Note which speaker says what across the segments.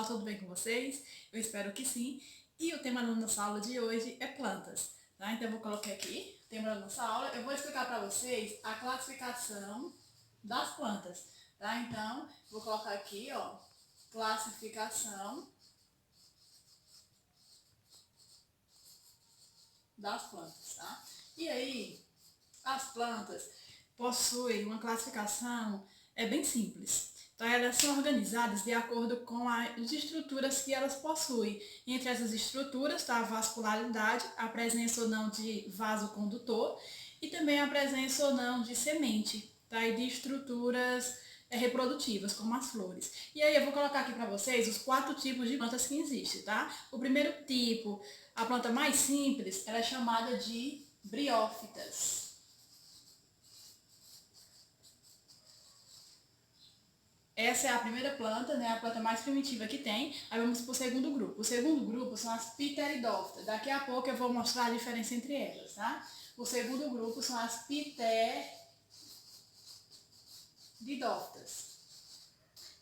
Speaker 1: pessoal, tudo bem com vocês? Eu espero que sim. E o tema da nossa aula de hoje é plantas, tá? Então eu vou colocar aqui o tema da nossa aula. Eu vou explicar para vocês a classificação das plantas, tá? Então, vou colocar aqui, ó, classificação das plantas, tá? E aí, as plantas possuem uma classificação bem simples. Então, elas são organizadas de acordo com as estruturas que elas possuem. Entre essas estruturas está a vascularidade, a presença ou não de vaso condutor e também a presença ou não de semente, tá? E de estruturas reprodutivas, como as flores. E aí eu vou colocar aqui para vocês os 4 tipos de plantas que existem, tá? O primeiro tipo, a planta mais simples, ela é chamada de briófitas. Essa é a primeira planta, né, a planta mais primitiva que tem. Aí vamos para o segundo grupo. O segundo grupo são as pteridófitas. Daqui a pouco eu vou mostrar a diferença entre elas, tá? O segundo grupo são as pteridófitas.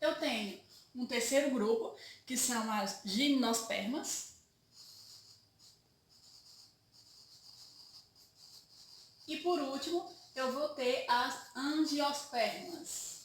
Speaker 1: Eu tenho um terceiro grupo, que são as gimnospermas. E por último, eu vou ter as angiospermas.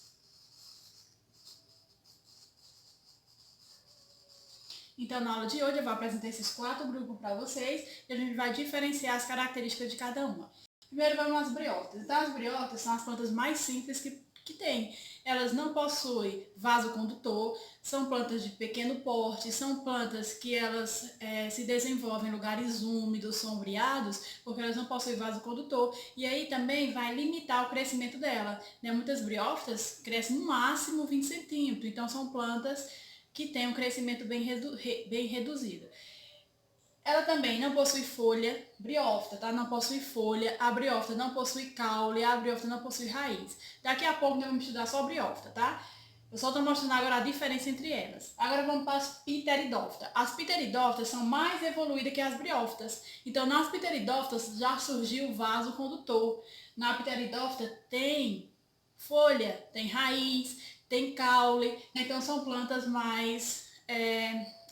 Speaker 1: Então, na aula de hoje, eu vou apresentar esses 4 grupos para vocês e a gente vai diferenciar as características de cada uma. Primeiro, vamos às briófitas. Então, as briófitas são as plantas mais simples que tem. Elas não possuem vaso condutor, são plantas de pequeno porte, são plantas que elas se desenvolvem em lugares úmidos, sombreados, porque elas não possuem vaso condutor, e aí também vai limitar o crescimento dela, né? Muitas briófitas crescem no máximo 20 centímetros, então são plantas que têm um crescimento bem reduzido. Ela também não possui folha, briófita, tá? Não possui folha, a briófita não possui caule, a briófita não possui raiz. Daqui a pouco nós vamos estudar só a briófita, tá? Eu só estou mostrando agora a diferença entre elas. Agora vamos para as pteridófitas. As pteridófitas são mais evoluídas que as briófitas. Então, nas pteridófitas já surgiu o vaso condutor. Na pteridófita tem folha, tem raiz, tem caule. Então, são plantas mais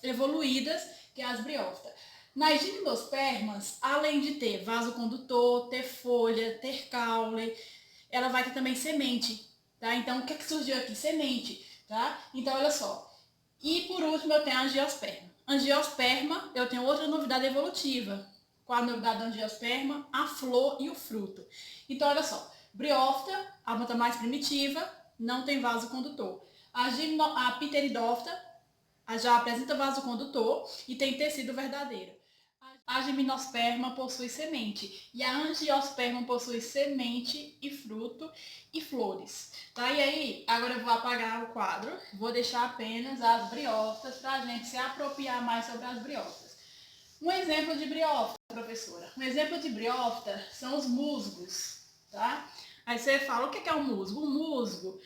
Speaker 1: evoluídas que as briófitas. Nas gimnospermas, além de ter vaso condutor, ter folha, ter caule, ela vai ter também semente, tá? Então, o que é que surgiu aqui? Semente, tá? Então, olha só. E por último, eu tenho a angiosperma. Angiosperma, eu tenho outra novidade evolutiva. Qual a novidade da angiosperma? A flor e o fruto. Então, olha só. Briófita, a planta mais primitiva, não tem vaso condutor. A pteridófita já apresenta vaso condutor e tem tecido verdadeiro. A gimnosperma possui semente e a angiosperma possui semente e fruto e flores. Tá? E aí, agora eu vou apagar o quadro, vou deixar apenas as briófitas para a gente se apropriar mais sobre as briófitas. Um exemplo de briófita, professora. Um exemplo de briófita são os musgos. Tá? Aí você fala, o que é um musgo? O musgo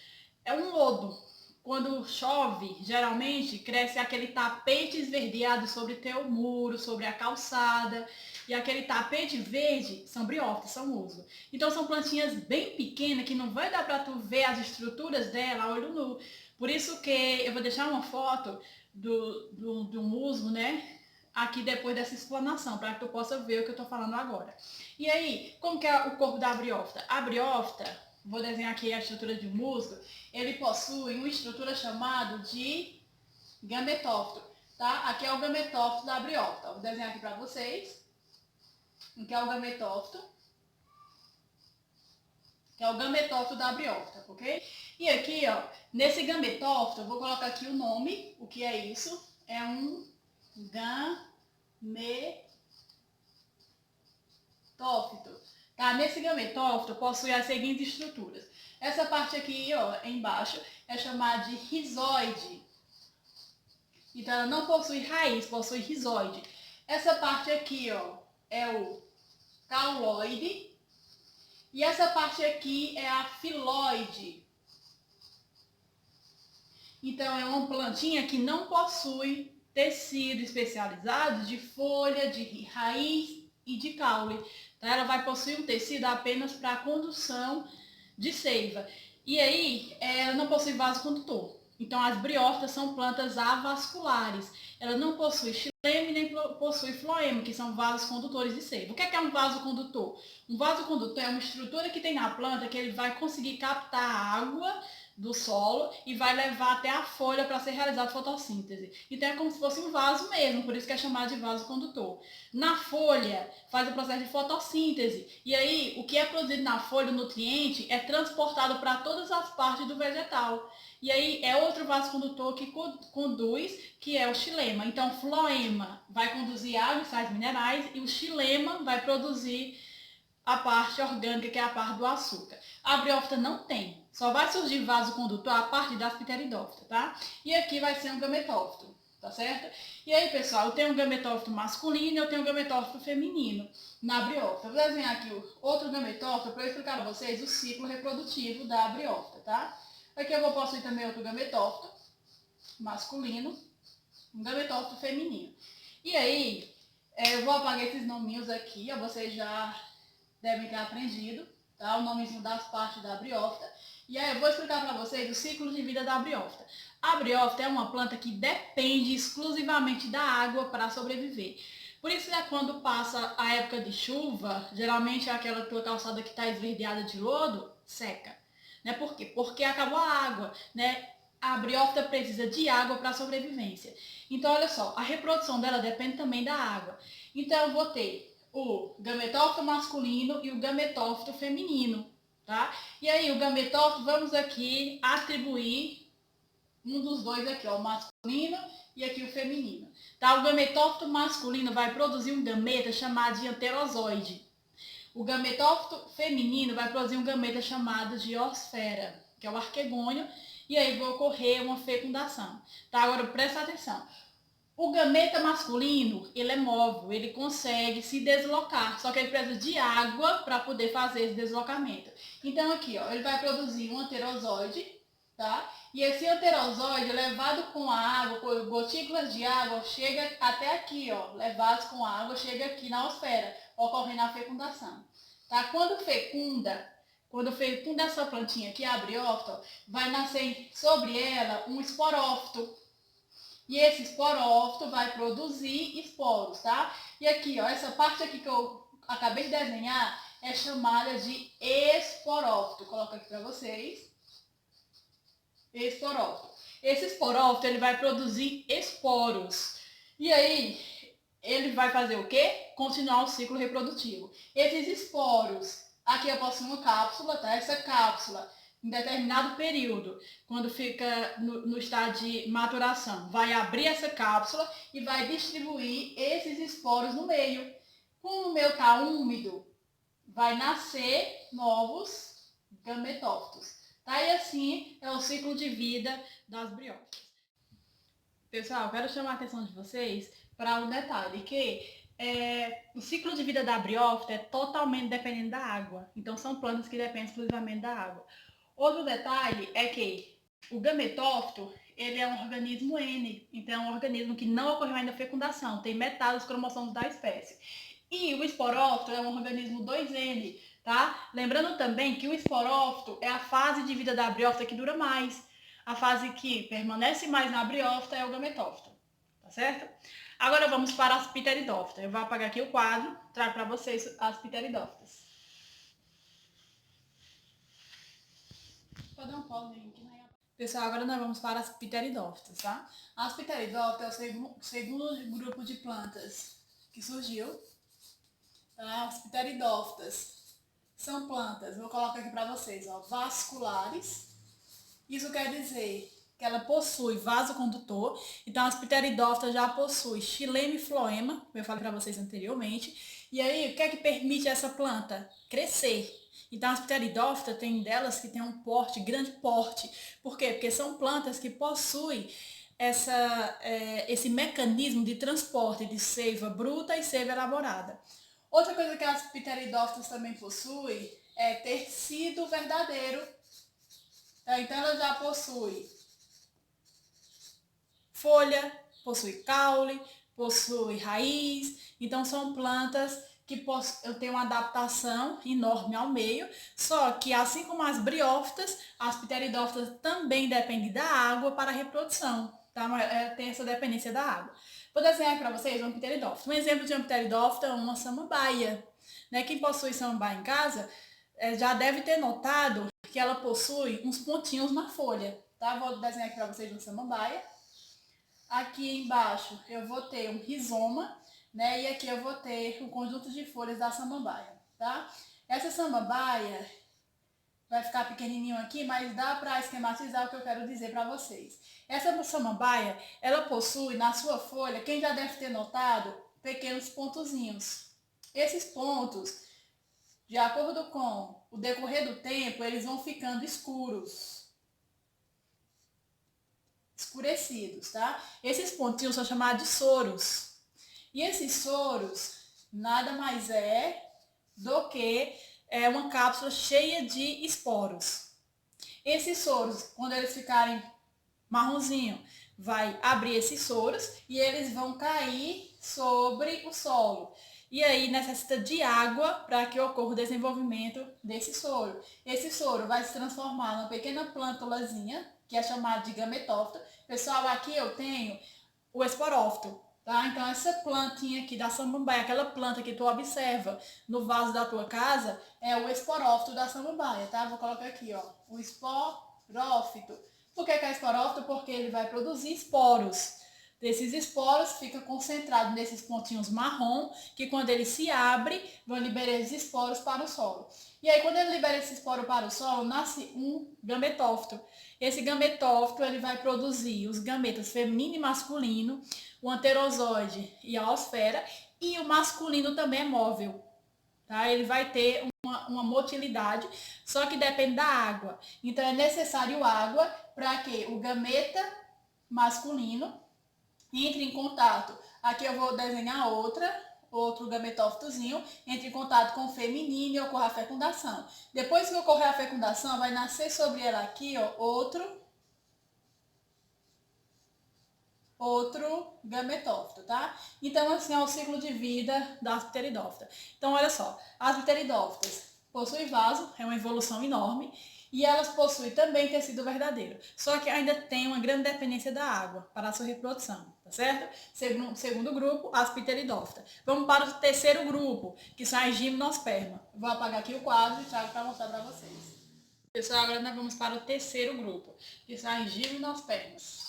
Speaker 1: é um lodo. Quando chove, geralmente cresce aquele tapete esverdeado sobre teu muro, sobre a calçada. E aquele tapete verde são briófitas, são musgo. Então são plantinhas bem pequenas que não vai dar para tu ver as estruturas dela a olho nu. Por isso que eu vou deixar uma foto do musgo, né? Aqui depois dessa explanação, para que tu possa ver o que eu estou falando agora. E aí, como que é o corpo da briófita? A briófita, vou desenhar aqui a estrutura de musgo, ele possui uma estrutura chamada de gametófito, tá? Aqui é o gametófito da briófita. Vou desenhar aqui para vocês. Aqui é o gametófito. Que é o gametófito da briófita, ok? E aqui, ó, nesse gametófito, eu vou colocar aqui o nome, o que é isso? É um gametófito. Tá? Nesse gametófito possui as seguintes estruturas. Essa parte aqui, ó, embaixo, é chamada de rizóide. Então, ela não possui raiz, possui rizóide. Essa parte aqui, ó, é o cauloide. E essa parte aqui é a filóide. Então, é uma plantinha que não possui tecido especializado de folha, de raiz e de caule. Tá? Ela vai possuir um tecido apenas para a condução de seiva. E aí, ela não possui vaso condutor. Então as briófitas são plantas avasculares. Ela não possui xilema nem possui floema, que são vasos condutores de seiva. O que é um vaso condutor? Um vaso condutor é uma estrutura que tem na planta que ele vai conseguir captar a água do solo e vai levar até a folha para ser realizada a fotossíntese. Então é como se fosse um vaso mesmo, por isso que é chamado de vaso condutor. Na folha faz o processo de fotossíntese e aí o que é produzido na folha, o nutriente, é transportado para todas as partes do vegetal. E aí é outro vaso condutor que conduz, que é o xilema. Então, floema vai conduzir água e sais minerais e o xilema vai produzir a parte orgânica, que é a parte do açúcar. A briófita não tem. Só vai surgir vaso condutor a partir das pteridófitas, tá? E aqui vai ser um gametófito, tá certo? E aí, pessoal, eu tenho um gametófito masculino e eu tenho um gametófito feminino na briófita. Vou desenhar aqui outro gametófito para eu explicar para vocês o ciclo reprodutivo da briófita, tá? Aqui eu vou possuir também outro gametófito masculino, um gametófito feminino. E aí, eu vou apagar esses nominhos aqui, ó, vocês já devem ter aprendido, tá? O nomezinho das partes da briófita. E aí eu vou explicar para vocês o ciclo de vida da briófita. A briófita é uma planta que depende exclusivamente da água para sobreviver. Por isso é quando passa a época de chuva, geralmente é aquela tua calçada que está esverdeada de lodo, seca. Né? Por quê? Porque acabou a água, né? A briófita precisa de água para a sobrevivência. Então, olha só, a reprodução dela depende também da água. Então, eu vou ter o gametófito masculino e o gametófito feminino, tá? E aí, o gametófito, vamos aqui atribuir um dos dois aqui, ó, o masculino e aqui o feminino. Tá? O gametófito masculino vai produzir um gameta chamado de anterozoide. O gametófito feminino vai produzir um gameta chamado de osfera, que é o arquegônio, e aí vai ocorrer uma fecundação. Tá? Agora presta atenção. O gameta masculino, ele é móvel, ele consegue se deslocar, só que ele precisa de água para poder fazer esse deslocamento. Então aqui, ó, ele vai produzir um anterozoide, tá? E esse anterozoide, levado com a água, com gotículas de água, chega até aqui, ó, levados com água, chega aqui na osfera, ocorrendo a fecundação. Tá? Quando fecunda essa plantinha aqui, a briófita, vai nascer sobre ela um esporófito. E esse esporófito vai produzir esporos, tá? E aqui, ó, essa parte aqui que eu acabei de desenhar é chamada de esporófito. Coloco aqui para vocês. Esporófito. Esse esporófito, ele vai produzir esporos. E aí, ele vai fazer o quê? Continuar o ciclo reprodutivo. Esses esporos, aqui eu possuo uma cápsula, tá? Essa cápsula, em determinado período, quando fica no estado de maturação, vai abrir essa cápsula e vai distribuir esses esporos no meio. Como o meu está úmido, vai nascer novos gametófitos. Tá? E assim é o ciclo de vida das briófitas. Pessoal, quero chamar a atenção de vocês para um detalhe, que o ciclo de vida da briófita é totalmente dependente da água. Então, são plantas que dependem exclusivamente da água. Outro detalhe é que o gametófito, ele é um organismo N, então é um organismo que não ocorreu ainda a fecundação, tem metade dos cromossomos da espécie. E o esporófito é um organismo 2N, tá? Lembrando também que o esporófito é a fase de vida da briófita que dura mais. A fase que permanece mais na briófita é o gametófito, tá certo? Agora vamos para as pteridófitas. Eu vou apagar aqui o quadro, trago para vocês as pteridófitas. Vou dar um pause aqui, né? Pessoal, agora nós vamos para as pteridófitas, tá? As pteridófitas é o segundo grupo de plantas que surgiu. Tá? As pteridófitas são plantas, vou colocar aqui para vocês, ó, vasculares. Isso quer dizer que ela possui vaso condutor. Então, as pteridófitas já possuem xilema e floema, como eu falei para vocês anteriormente. E aí, o que é que permite essa planta? Crescer. Então, as pteridófitas tem delas que tem um porte, grande porte. Por quê? Porque são plantas que possuem esse mecanismo de transporte de seiva bruta e seiva elaborada. Outra coisa que as pteridófitas também possuem é tecido verdadeiro. Então ela já possui folha, possui caule, possui raiz. Então são plantas eu tenho uma adaptação enorme ao meio, só que assim como as briófitas, as pteridófitas também dependem da água para a reprodução, tá? Tem essa dependência da água. Vou desenhar para vocês uma pteridófita. Um exemplo de uma pteridófita é uma samambaia, né? Quem possui samambaia em casa já deve ter notado que ela possui uns pontinhos na folha, tá? Vou desenhar aqui para vocês uma samambaia. Aqui embaixo eu vou ter um rizoma, né? E aqui eu vou ter um conjunto de folhas da samambaia, tá? Essa samambaia vai ficar pequenininho aqui, mas dá para esquematizar o que eu quero dizer para vocês. Essa samambaia, ela possui na sua folha, quem já deve ter notado, pequenos pontozinhos. Esses pontos, de acordo com o decorrer do tempo, eles vão ficando escurecidos, tá? Esses pontinhos são chamados de soros. E esses soros nada mais é do que uma cápsula cheia de esporos. Esses soros, quando eles ficarem marronzinho, vai abrir esses soros e eles vão cair sobre o solo. E aí necessita de água para que ocorra o desenvolvimento desse soro. Esse soro vai se transformar numa pequena plântulazinha, que é chamada de gametófita. Pessoal, aqui eu tenho o esporófito, tá? Então essa plantinha aqui da samambaia, aquela planta que tu observa no vaso da tua casa, é o esporófito da samambaia, tá? Vou colocar aqui, ó, o esporófito. Por que é esporófito? Porque ele vai produzir esporos. Desses esporos fica concentrado nesses pontinhos marrom, que quando ele se abre, vão liberar esses esporos para o solo. E aí quando ele libera esse esporo para o solo, nasce um gametófito. Esse gametófito ele vai produzir os gametas feminino e masculino, o anterozoide e a osfera, e o masculino também é móvel. Tá? Ele vai ter uma motilidade, só que depende da água. Então é necessário água para que o gameta masculino entre em contato. Aqui eu vou desenhar outro gametófitozinho, entre em contato com o feminino e ocorre a fecundação. Depois que ocorrer a fecundação, vai nascer sobre ela aqui, ó, outro gametófito, tá? Então, assim é o ciclo de vida das pteridófitas. Então, olha só, as pteridófitas possuem vaso, é uma evolução enorme, e elas possuem também tecido verdadeiro. Só que ainda tem uma grande dependência da água para a sua reprodução, tá certo? Segundo grupo, as pteridófitas. Vamos para o terceiro grupo, que são as gimnospermas. Vou apagar aqui o quadro e trago para mostrar para vocês. Pessoal, agora nós vamos para o terceiro grupo, que são as gimnospermas.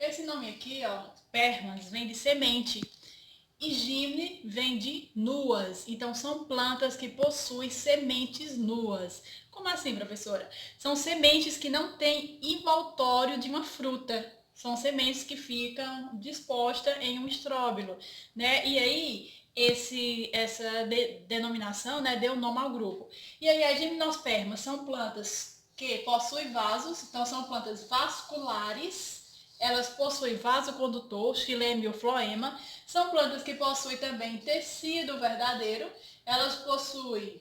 Speaker 1: Esse nome aqui, ó, permas, vem de semente. E gimne vem de nuas. Então, são plantas que possuem sementes nuas. Como assim, professora? São sementes que não têm envoltório de uma fruta. São sementes que ficam dispostas em um estróbilo, né? E aí, essa denominação, né, deu nome ao grupo. E aí, as gimnospermas são plantas que possuem vasos, então são plantas vasculares. Elas possuem vaso condutor, xilema e floema. São plantas que possuem também tecido verdadeiro. Elas possuem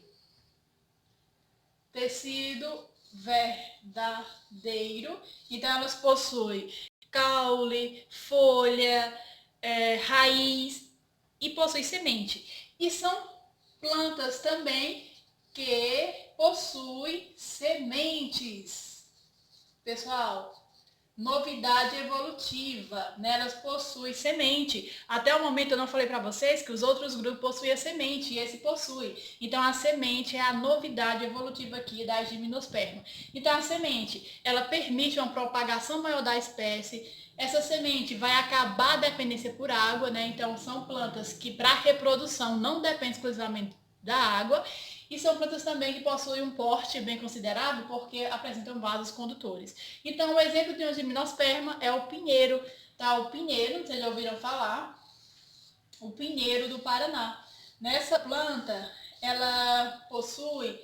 Speaker 1: tecido verdadeiro. Então, elas possuem caule, folha, raiz e possuem semente. E são plantas também que possuem sementes. Pessoal, novidade evolutiva, né? Elas possuem semente. Até o momento eu não falei para vocês que os outros grupos possuíam semente e esse possui. Então a semente é a novidade evolutiva aqui da gimnosperma. Então a semente, ela permite uma propagação maior da espécie. Essa semente vai acabar a dependência por água, né? Então são plantas que para reprodução não dependem exclusivamente da água. E são plantas também que possuem um porte bem considerável porque apresentam vasos condutores. Então, o exemplo de uma gimnosperma é o pinheiro, tá? O pinheiro, vocês já ouviram falar? O pinheiro do Paraná. Nessa planta, ela possui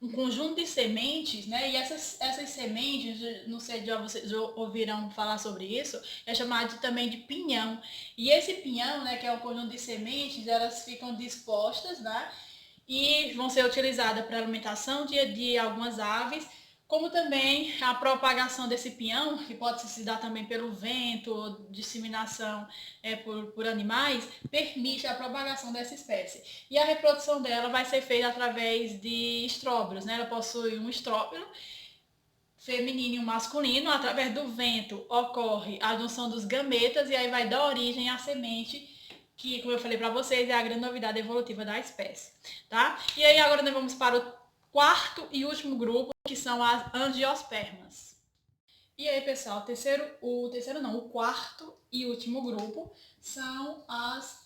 Speaker 1: um conjunto de sementes, né? E essas sementes, não sei se vocês já ouviram falar sobre isso, é chamado também de pinhão. E esse pinhão, né, que é um conjunto de sementes, elas ficam dispostas, né? E vão ser utilizadas para alimentação de algumas aves como também a propagação desse pinhão, que pode se dar também pelo vento ou disseminação por animais, permite a propagação dessa espécie. E a reprodução dela vai ser feita através de estróbilos, né? Ela possui um estróbilo feminino e um masculino. Através do vento ocorre a junção dos gametas e aí vai dar origem à semente, que, como eu falei para vocês, é a grande novidade evolutiva da espécie, tá? E aí agora nós vamos para o quarto e último grupo, que são as angiospermas. E aí, pessoal, o quarto e último grupo são as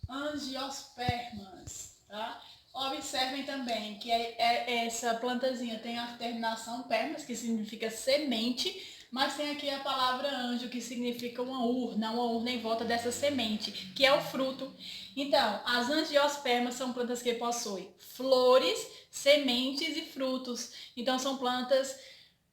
Speaker 1: angiospermas, tá? Observem também que essa plantazinha tem a terminação permas, que significa semente, mas tem aqui a palavra anjo, que significa uma urna em volta dessa semente, que é o fruto. Então, as angiospermas são plantas que possuem flores, sementes e frutos. Então, são plantas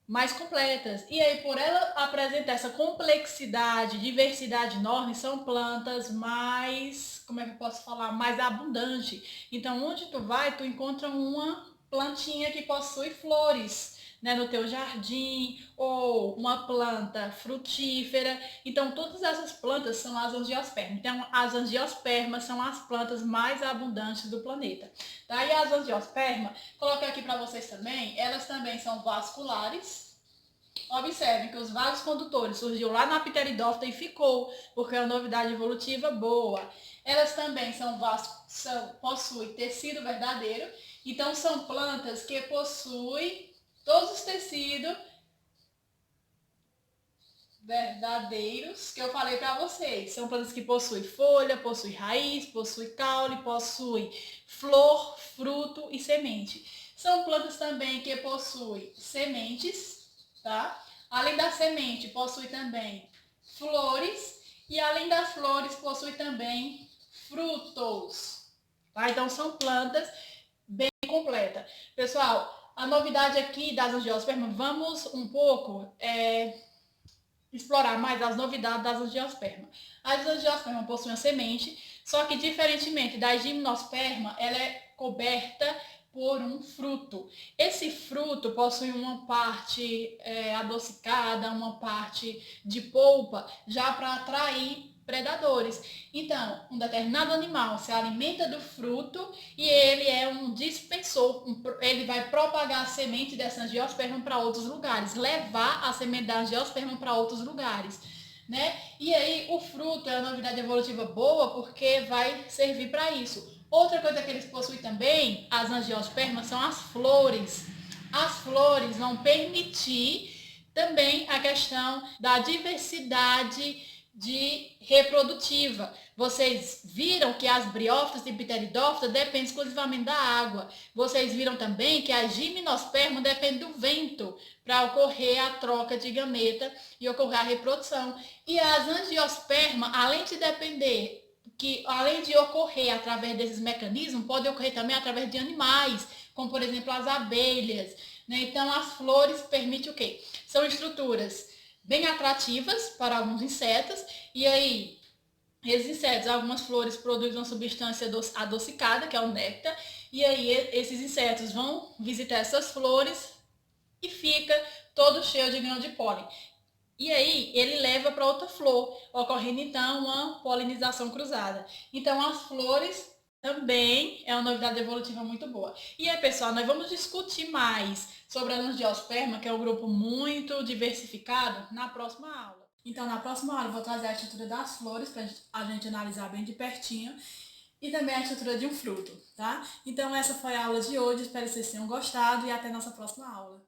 Speaker 1: mais completas. E aí, por ela apresentar essa complexidade, diversidade enorme, são plantas mais, como é que eu posso falar, mais abundante. Então, onde tu vai, tu encontra uma plantinha que possui flores, né, no teu jardim, ou uma planta frutífera. Então, todas essas plantas são as angiospermas. Então, as angiospermas são as plantas mais abundantes do planeta. Tá? E as angiospermas, coloquei aqui para vocês também, elas também são vasculares. Observem que os vasos condutores surgiu lá na pteridófita e ficou, porque é uma novidade evolutiva boa. Elas também possuem tecido verdadeiro, então são plantas que possuem todos os tecidos verdadeiros que eu falei para vocês. São plantas que possuem folha, possuem raiz, possuem caule, possuem flor, fruto e semente. São plantas também que possuem sementes, tá? Além da semente, possui também flores e além das flores, possui também frutos. Tá? Então são plantas bem completas. Pessoal, a novidade aqui das angiospermas, vamos um pouco explorar mais as novidades das angiospermas. As angiospermas possuem uma semente, só que diferentemente da gimnosperma, ela é coberta por um fruto. Esse fruto possui uma parte adocicada, uma parte de polpa, já para atrair predadores. Então, um determinado animal se alimenta do fruto e ele é um dispersor, ele vai propagar a semente dessa angiosperma para outros lugares, levar a semente da angiosperma para outros lugares, né? E aí o fruto é uma novidade evolutiva boa porque vai servir para isso. Outra coisa que eles possuem também, as angiospermas, são as flores. As flores vão permitir também a questão da diversidade reprodutiva. Vocês viram que as briófitas e pteridófitas dependem exclusivamente da água. Vocês viram também que a gimnosperma depende do vento para ocorrer a troca de gameta e ocorrer a reprodução. E as angiospermas, além de ocorrer através desses mecanismos, pode ocorrer também através de animais, como por exemplo as abelhas, né? Então as flores permitem o quê? São estruturas bem atrativas para alguns insetos, e aí esses insetos, algumas flores produzem uma substância adocicada, que é o néctar, e aí esses insetos vão visitar essas flores e fica todo cheio de grão de pólen. E aí ele leva para outra flor, ocorrendo então uma polinização cruzada. Então as flores também é uma novidade evolutiva muito boa. E aí, pessoal, nós vamos discutir mais sobre a angiosperma, que é um grupo muito diversificado, na próxima aula. Então, na próxima aula eu vou trazer a estrutura das flores para a gente analisar bem de pertinho e também a estrutura de um fruto, tá? Então, essa foi a aula de hoje. Espero que vocês tenham gostado e até nossa próxima aula.